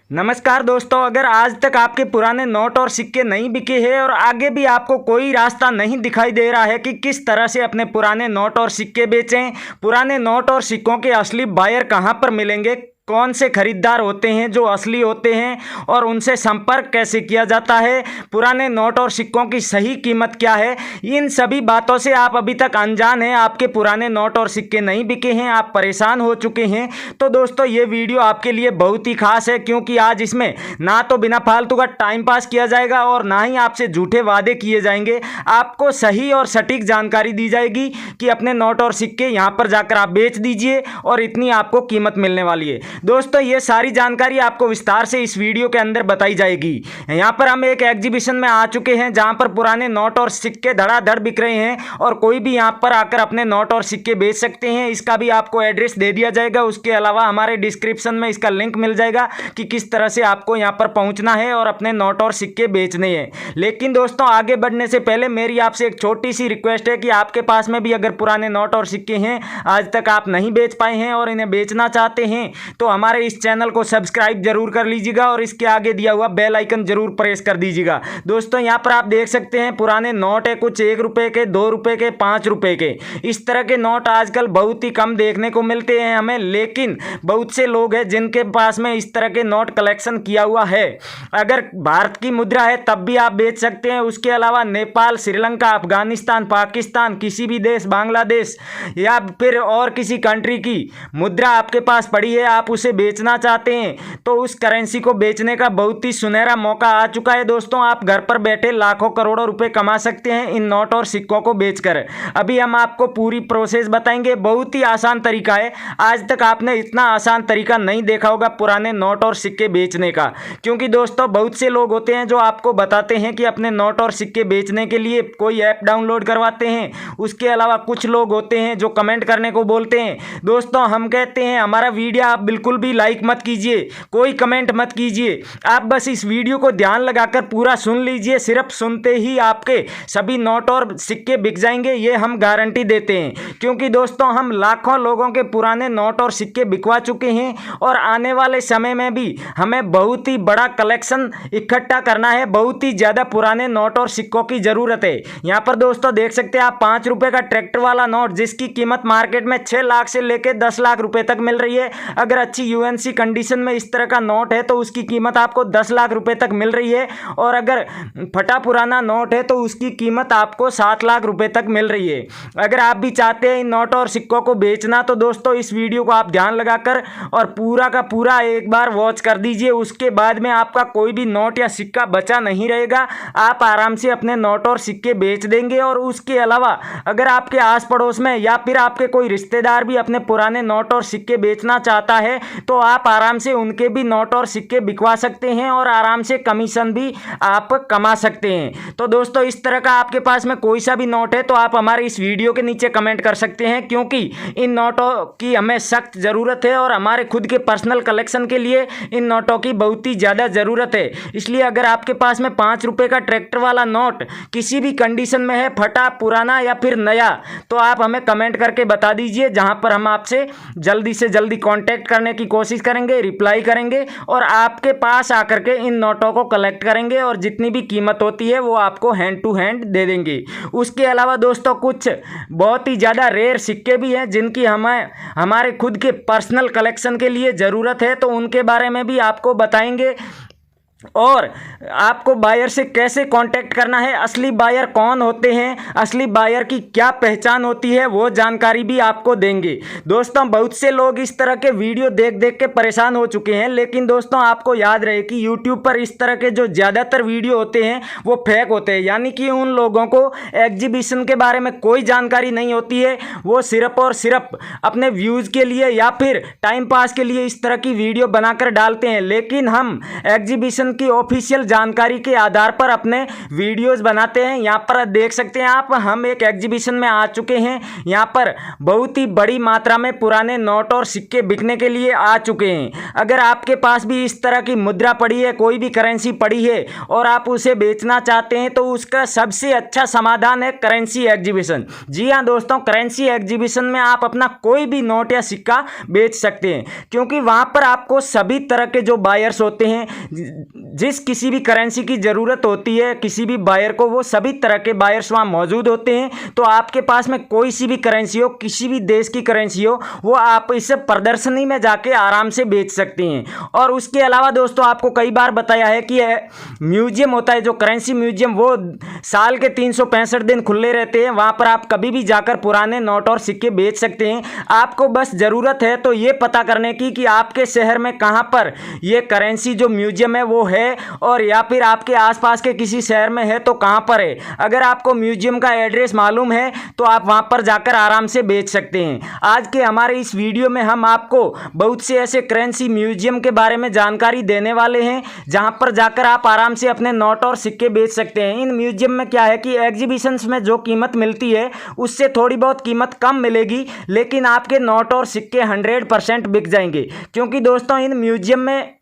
नमस्कार दोस्तों, अगर आज तक आपके पुराने नोट और सिक्के नहीं बिके हैं और आगे भी आपको कोई रास्ता नहीं दिखाई दे रहा है कि किस तरह से अपने पुराने नोट और सिक्के बेचें, पुराने नोट और सिक्कों के असली बायर कहां पर मिलेंगे, कौन से खरीदार होते हैं जो असली होते हैं और उनसे संपर्क कैसे किया जाता है, पुराने नोट और सिक्कों की सही कीमत क्या है, इन सभी बातों से आप अभी तक अनजान हैं, आपके पुराने नोट और सिक्के नहीं बिके हैं, आप परेशान हो चुके हैं। तो दोस्तों ये वीडियो आपके लिए बहुत ही खास है, क्योंकि आज इसमें ना तो बिना फालतू का टाइम पास किया जाएगा और ना ही आपसे झूठे वादे किए जाएंगे। आपको सही और सटीक जानकारी दी जाएगी कि अपने नोट और सिक्के यहाँ पर जाकर आप बेच दीजिए और इतनी आपको कीमत मिलने वाली है। दोस्तों ये सारी जानकारी आपको विस्तार से इस वीडियो के अंदर बताई जाएगी। यहाँ पर हम एक एग्जीबिशन में आ चुके हैं जहाँ पर पुराने नोट और सिक्के धड़ाधड़ बिक रहे हैं और कोई भी यहाँ पर आकर अपने नोट और सिक्के बेच सकते हैं। इसका भी आपको एड्रेस दे दिया जाएगा, उसके अलावा हमारे डिस्क्रिप्शन में इसका लिंक मिल जाएगा कि किस तरह से आपको यहाँ पर पहुँचना है और अपने नोट और सिक्के बेचने हैं। लेकिन दोस्तों आगे बढ़ने से पहले मेरी आपसे एक छोटी सी रिक्वेस्ट है कि आपके पास में भी अगर पुराने नोट और सिक्के हैं, आज तक आप नहीं बेच पाए हैं और इन्हें बेचना चाहते हैं, तो हमारे इस चैनल को सब्सक्राइब जरूर कर लीजिएगा और इसके आगे दिया हुआ बेल आइकन जरूर प्रेस कर दीजिएगा। दोस्तों यहाँ पर आप देख सकते हैं पुराने नोट है, कुछ 1 रुपए के, 2 रुपए के, 5 रुपए के। इस तरह के नोट आजकल बहुत ही कम देखने को मिलते हैं हमें, लेकिन बहुत से लोग हैं जिनके पास में इस तरह के नोट कलेक्शन किया हुआ है। अगर भारत की मुद्रा है तब भी आप बेच सकते हैं, उसके अलावा नेपाल, श्रीलंका, अफगानिस्तान, पाकिस्तान, किसी भी देश, बांग्लादेश या फिर और किसी कंट्री की मुद्रा आपके पास पड़ी है, आप उसे बेचना चाहते हैं तो उस करेंसी को बेचने का बहुत ही सुनहरा मौका आ चुका है। दोस्तों आप घर पर बैठे लाखों करोड़ों रुपए कमा सकते हैं इन नोट और सिक्कों को बेचकर। अभी हम आपको पूरी प्रोसेस बताएंगे, बहुत ही आसान तरीका है। आज तक आपने इतना आसान तरीका नहीं देखा होगा पुराने नोट और सिक्के बेचने का, क्योंकि दोस्तों बहुत से लोग होते हैं जो आपको बताते हैं कि अपने नोट और सिक्के बेचने के लिए कोई ऐप डाउनलोड करवाते हैं। उसके अलावा कुछ लोग होते हैं जो कमेंट करने को बोलते हैं। दोस्तों हम कहते हैं हमारा वीडियो आप बिल्कुल भी लाइक मत कीजिए, कोई कमेंट मत कीजिए, आप बस इस वीडियो को ध्यान लगाकर पूरा सुन लीजिए। सिर्फ सुनते ही आपके सभी नोट और सिक्के बिक जाएंगे, ये हम गारंटी देते हैं, क्योंकि दोस्तों हम लाखों लोगों के पुराने नोट और सिक्के बिकवा चुके हैं और आने वाले समय में भी हमें बहुत ही बड़ा कलेक्शन इकट्ठा करना है। बहुत ही ज़्यादा पुराने नोट और सिक्कों की ज़रूरत है। यहाँ पर दोस्तों देख सकते हैं आप 5 रुपये का ट्रैक्टर वाला नोट, जिसकी कीमत मार्केट में 6 लाख से लेकर 10 लाख रुपए तक मिल रही है। अगर अच्छी यूएनसी कंडीशन में इस तरह का नोट है तो उसकी कीमत आपको 10 लाख रुपए तक मिल रही है, और अगर फटा पुराना नोट है तो उसकी कीमत आपको 7 लाख रुपए तक मिल रही है। अगर आप भी चाहते हैं इन नोट और सिक्कों को बेचना तो दोस्तों इस वीडियो को आप ध्यान लगाकर और पूरा का पूरा एक बार वॉच कर दीजिए, उसके बाद में आपका कोई भी नोट या सिक्का बचा नहीं रहेगा। आप आराम से अपने नोट और सिक्के बेच देंगे। और उसके अलावा अगर आपके आस पड़ोस में या फिर आपके कोई रिश्तेदार भी अपने पुराने नोट और सिक्के बेचना चाहता है तो आप आराम से उनके भी नोट और सिक्के बिकवा सकते हैं और आराम से कमीशन भी आप कमा सकते हैं। तो दोस्तों इस तरह का आपके पास में कोई सा भी नोट है तो आप हमारे इस वीडियो के नीचे कमेंट कर सकते हैं, क्योंकि इन नोटों की हमें सख्त ज़रूरत है और हमारे खुद के पर्सनल कलेक्शन के लिए इन नोटों की बहुत ही ज़्यादा ज़रूरत है। इसलिए अगर आपके पास में 5 रुपये का ट्रैक्टर वाला नोट किसी भी कंडीशन में है, फटा, पुराना या फिर नया, तो आप हमें कमेंट करके बता दीजिए, जहां पर हम आपसे जल्दी से जल्दी कांटेक्ट करने की कोशिश करेंगे, रिप्लाई करेंगे और आपके पास आकर के इन नोटों को कलेक्ट करेंगे और जितनी भी कीमत होती है वो आपको हैंड टू हैंड दे देंगे। उसके अलावा दोस्तों कुछ बहुत ही ज़्यादा रेयर सिक्के भी हैं जिनकी हमें हमारे खुद के पर्सनल कलेक्शन के लिए ज़रूरत है, तो उनके बारे में भी आपको बताएंगे और आपको बायर से कैसे कांटेक्ट करना है, असली बायर कौन होते हैं, असली बायर की क्या पहचान होती है, वो जानकारी भी आपको देंगे। दोस्तों बहुत से लोग इस तरह के वीडियो देख देख के परेशान हो चुके हैं, लेकिन दोस्तों आपको याद रहे कि यूट्यूब पर इस तरह के जो ज़्यादातर वीडियो होते हैं वो फेक होते हैं, यानी कि उन लोगों को एग्जीबिशन के बारे में कोई जानकारी नहीं होती है। वो सिर्फ और सिर्फ अपने व्यूज़ के लिए या फिर टाइम पास के लिए इस तरह की वीडियो बनाकर डालते हैं। लेकिन हम एग्जीबिशन की ऑफिशियल जानकारी के आधार पर अपने वीडियोस बनाते हैं। यहाँ पर देख सकते हैं आप, हम एक एग्जीबिशन में आ चुके हैं। यहाँ पर बहुत ही बड़ी मात्रा में पुराने नोट और सिक्के बिकने के लिए आ चुके हैं। अगर आपके पास भी इस तरह की मुद्रा पड़ी है, कोई भी करेंसी पड़ी है और आप उसे बेचना चाहते हैं, तो उसका सबसे अच्छा समाधान है करेंसी एग्जीबिशन। जी हाँ दोस्तों, करेंसी एग्जीबिशन में आप अपना कोई भी नोट या सिक्का बेच सकते हैं, क्योंकि वहाँ पर आपको सभी तरह के जो बायर्स होते हैं, जिस किसी भी करेंसी की ज़रूरत होती है किसी भी बायर को, वो सभी तरह के बायर्स वहाँ मौजूद होते हैं। तो आपके पास में कोई सी भी करेंसी हो, किसी भी देश की करेंसी हो, वो आप इस प्रदर्शनी में जाके आराम से बेच सकते हैं। और उसके अलावा दोस्तों, आपको कई बार बताया है कि म्यूजियम होता है जो करेंसी म्यूजियम, वो साल के 365 दिन खुले रहते हैं। वहाँ पर आप कभी भी जाकर पुराने नोट और सिक्के बेच सकते हैं। आपको बस ज़रूरत है तो ये पता करने की कि आपके शहर में कहाँ पर ये करेंसी जो म्यूजियम है वो है, और या फिर आपके आसपास के किसी शहर में है तो कहाँ पर है। अगर आपको म्यूजियम का एड्रेस मालूम है तो आप वहाँ पर जाकर आराम से बेच सकते हैं। आज के हमारे इस वीडियो में हम आपको बहुत से ऐसे करेंसी म्यूजियम के बारे में जानकारी देने वाले हैं, जहाँ पर जाकर आप आराम से अपने नोट और सिक्के बेच सकते हैं। इन म्यूजियम में क्या है कि एग्जीबिशंस में जो कीमत मिलती है उससे थोड़ी बहुत कीमत कम मिलेगी, लेकिन आपके नोट और सिक्के 100% बिक जाएंगे, क्योंकि दोस्तों इन म्यूजियम में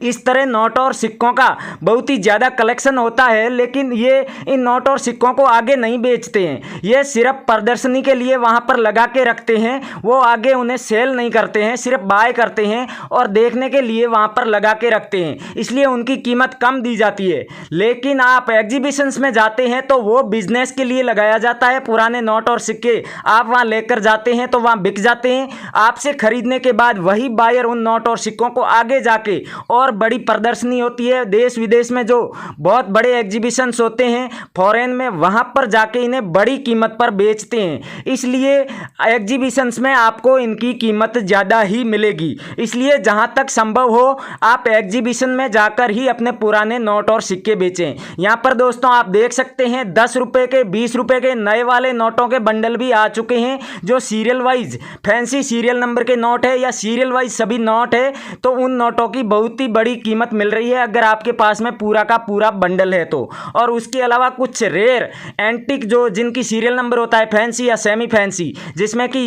इस तरह नोट और सिक्कों का बहुत ही ज़्यादा कलेक्शन होता है। लेकिन ये इन नोट और सिक्कों को आगे नहीं बेचते हैं, ये सिर्फ प्रदर्शनी के लिए वहाँ पर लगा के रखते हैं। वो आगे उन्हें सेल नहीं करते हैं, सिर्फ बाय करते हैं और देखने के लिए वहाँ पर लगा के रखते हैं, इसलिए उनकी कीमत कम दी जाती है। लेकिन आप एग्जीबिशंस में जाते हैं तो वो बिजनेस के लिए लगाया जाता है। पुराने नोट और सिक्के आप वहाँ लेकर जाते हैं तो वहाँ बिक जाते हैं। आपसे खरीदने के बाद वही बायर उन नोट और सिक्कों को आगे जाके और बड़ी प्रदर्शनी होती है, देश विदेश में जो बहुत बड़े एग्जीबिशंस होते हैं फॉरेन में, वहाँ पर जाके इन्हें बड़ी कीमत पर बेचते हैं। इसलिए एग्जीबिशंस में आपको इनकी कीमत ज़्यादा ही मिलेगी। इसलिए जहाँ तक संभव हो आप एग्जीबिशन में जाकर ही अपने पुराने नोट और सिक्के बेचें। यहाँ पर दोस्तों आप देख सकते हैं 10 रुपये के, 20 रुपये के नए वाले नोटों के बंडल भी आ चुके हैं, जो serial wise fancy serial number के नोट है या सीरियल वाइज सभी नोट है। तो उन नोटों की बहुत ही बड़ी कीमत मिल रही है अगर आपके पास में पूरा का पूरा बंडल है तो। और उसके अलावा कुछ रेयर एंटिक जो जिनकी सीरियल नंबर होता है फैंसी या सेमी फैंसी, जिसमें कि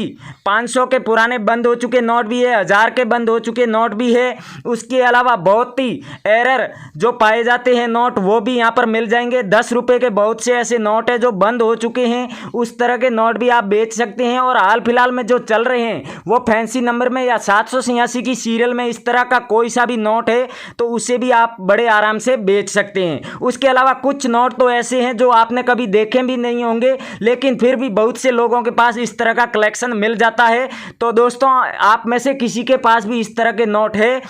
500 के पुराने बंद हो चुके नोट भी है, 1000 के बंद हो चुके नोट भी है। उसके अलावा बहुत ही एरर जो पाए जाते हैं नोट, वो भी यहाँ पर मिल जाएंगे। 10 रुपये के बहुत से ऐसे नोट है जो बंद हो चुके हैं, उस तरह के नोट भी आप बेच सकते हैं। और हाल फिलहाल में जो चल रहे हैं वो फैंसी नंबर में या 786 की सीरियल में इस तरह का कोई सा भी नोट है तो उसे भी आप बड़े आराम से बेच सकते हैं। उसके अलावा कुछ नोट तो ऐसे हैं जो आपने कभी देखे भी नहीं होंगे, लेकिन फिर भी बहुत से लोगों के पास इस तरह का कलेक्शन मिल जाता है। तो दोस्तों आप में से किसी के पास भी इस तरह के नोट है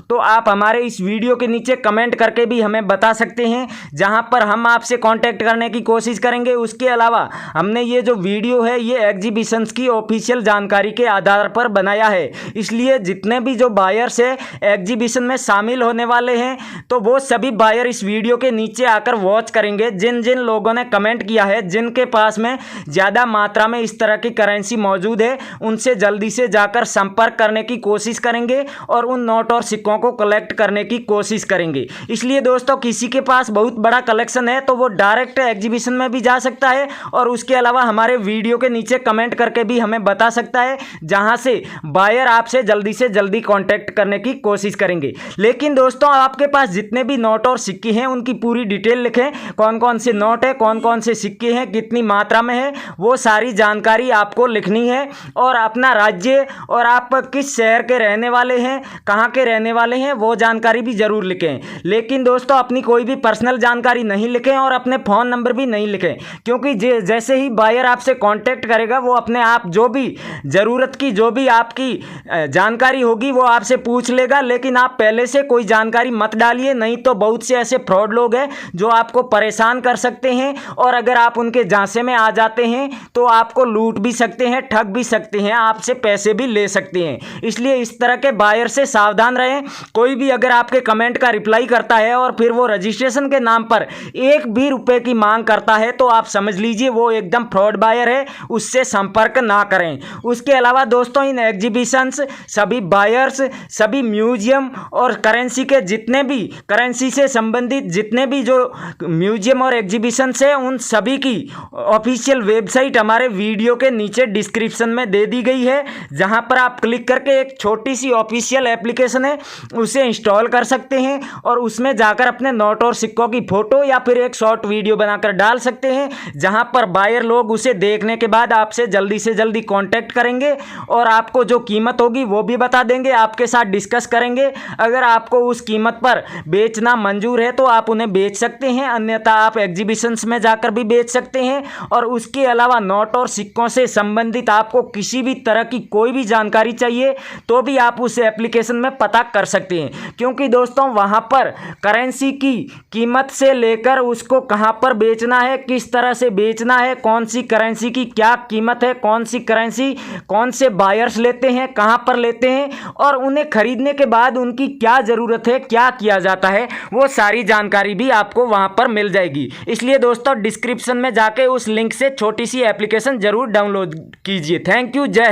तो आप हमारे इस वीडियो के नीचे कमेंट करके भी हमें बता सकते हैं, जहां पर हम आपसे कांटेक्ट करने की कोशिश करेंगे। उसके अलावा हमने ये जो वीडियो है ये एग्जीबिशंस की ऑफिशियल जानकारी के आधार पर बनाया है, इसलिए जितने भी जो बायर्स है एग्जीबिशन में शामिल होने वाले हैं तो वो सभी बायर इस वीडियो के नीचे आकर वॉच करेंगे। जिन जिन लोगों ने कमेंट किया है, जिनके पास में ज़्यादा मात्रा में इस तरह की करेंसी मौजूद है, उनसे जल्दी से जाकर संपर्क करने की कोशिश करेंगे और उन नोट और सिक्कों को कलेक्ट करने की कोशिश करेंगे। इसलिए दोस्तों किसी के पास बहुत बड़ा कलेक्शन है तो वो डायरेक्ट एग्जीबिशन में भी जा सकता है, और उसके अलावा हमारे वीडियो के नीचे कमेंट करके भी हमें बता सकता है, जहां से बायर आपसे जल्दी से जल्दी कांटेक्ट करने की कोशिश करेंगे। लेकिन दोस्तों आपके पास जितने भी नोट और सिक्के हैं उनकी पूरी डिटेल लिखें, कौन कौन से नोट है, कौन कौन से सिक्के हैं, कितनी मात्रा में है, वो सारी जानकारी आपको लिखनी है। और अपना राज्य और आप किस शहर के रहने वाले हैं, कहाँ के रहने वाले हैं, वो जानकारी भी जरूर लिखें। लेकिन दोस्तों अपनी कोई भी पर्सनल जानकारी नहीं लिखें और अपने फ़ोन नंबर भी नहीं लिखें, क्योंकि जैसे ही बायर आपसे कांटेक्ट करेगा वो अपने आप जो भी ज़रूरत की जो भी आपकी जानकारी होगी वो आपसे पूछ लेगा। लेकिन आप पहले से कोई जानकारी मत डालिए, नहीं तो बहुत से ऐसे फ्रॉड लोग हैं जो आपको परेशान कर सकते हैं, और अगर आप उनके झांसे में आ जाते हैं तो आपको लूट भी सकते हैं, ठग भी सकते हैं, आपसे पैसे भी ले सकते हैं। इसलिए इस तरह के बायर से सावधान रहें। कोई भी अगर आपके कमेंट का रिप्लाई करता है और फिर वो रजिस्ट्रेशन के नाम पर 1 भी रुपए की मांग करता है तो आप समझ लीजिए वो एकदम फ्रॉड बायर है, उससे संपर्क ना करें। उसके अलावा दोस्तों इन एग्जीबिशंस, सभी बायर्स, सभी म्यूजियम और करेंसी के जितने भी करेंसी से संबंधित जितने भी जो म्यूजियम और एग्जीबिशंस है उन सभी की ऑफिशियल वेबसाइट हमारे वीडियो के नीचे डिस्क्रिप्शन में दे दी गई है, जहां पर आप क्लिक करके एक छोटी सी ऑफिशियल एप्लीकेशन है उसे इंस्टॉल कर सकते हैं और उसमें जाकर अपने नोट और सिक्कों की फोटो या फिर एक शॉर्ट वीडियो बनाकर डाल सकते हैं, जहां पर बायर लोग उसे देखने के बाद आपसे जल्दी से जल्दी कांटेक्ट करेंगे और आपको जो कीमत होगी वो भी बता देंगे, आपके साथ डिस्कस करेंगे। अगर आपको उस कीमत पर बेचना मंजूर है तो आप उन्हें बेच सकते हैं, अन्यथा आप एग्जीबिशंस में जाकर भी बेच सकते हैं। और उसके अलावा नोट और सिक्कों से संबंधित आपको किसी भी तरह की कोई भी जानकारी चाहिए तो भी आप उस एप्लीकेशन में पता कर सकते हैं, क्योंकि दोस्तों वहां पर करेंसी की कीमत से लेकर उसको कहां पर बेचना है, किस तरह से बेचना है, कौन सी करेंसी की क्या कीमत है, कौन सी करेंसी कौन से बायर्स लेते हैं, कहां पर लेते हैं और उन्हें खरीदने के बाद उनकी क्या ज़रूरत है, क्या किया जाता है, वो सारी जानकारी भी आपको वहां पर मिल जाएगी। इसलिए दोस्तों डिस्क्रिप्शन में जाके उस लिंक से छोटी सी एप्लीकेशन जरूर डाउनलोड कीजिए। Thank you. जय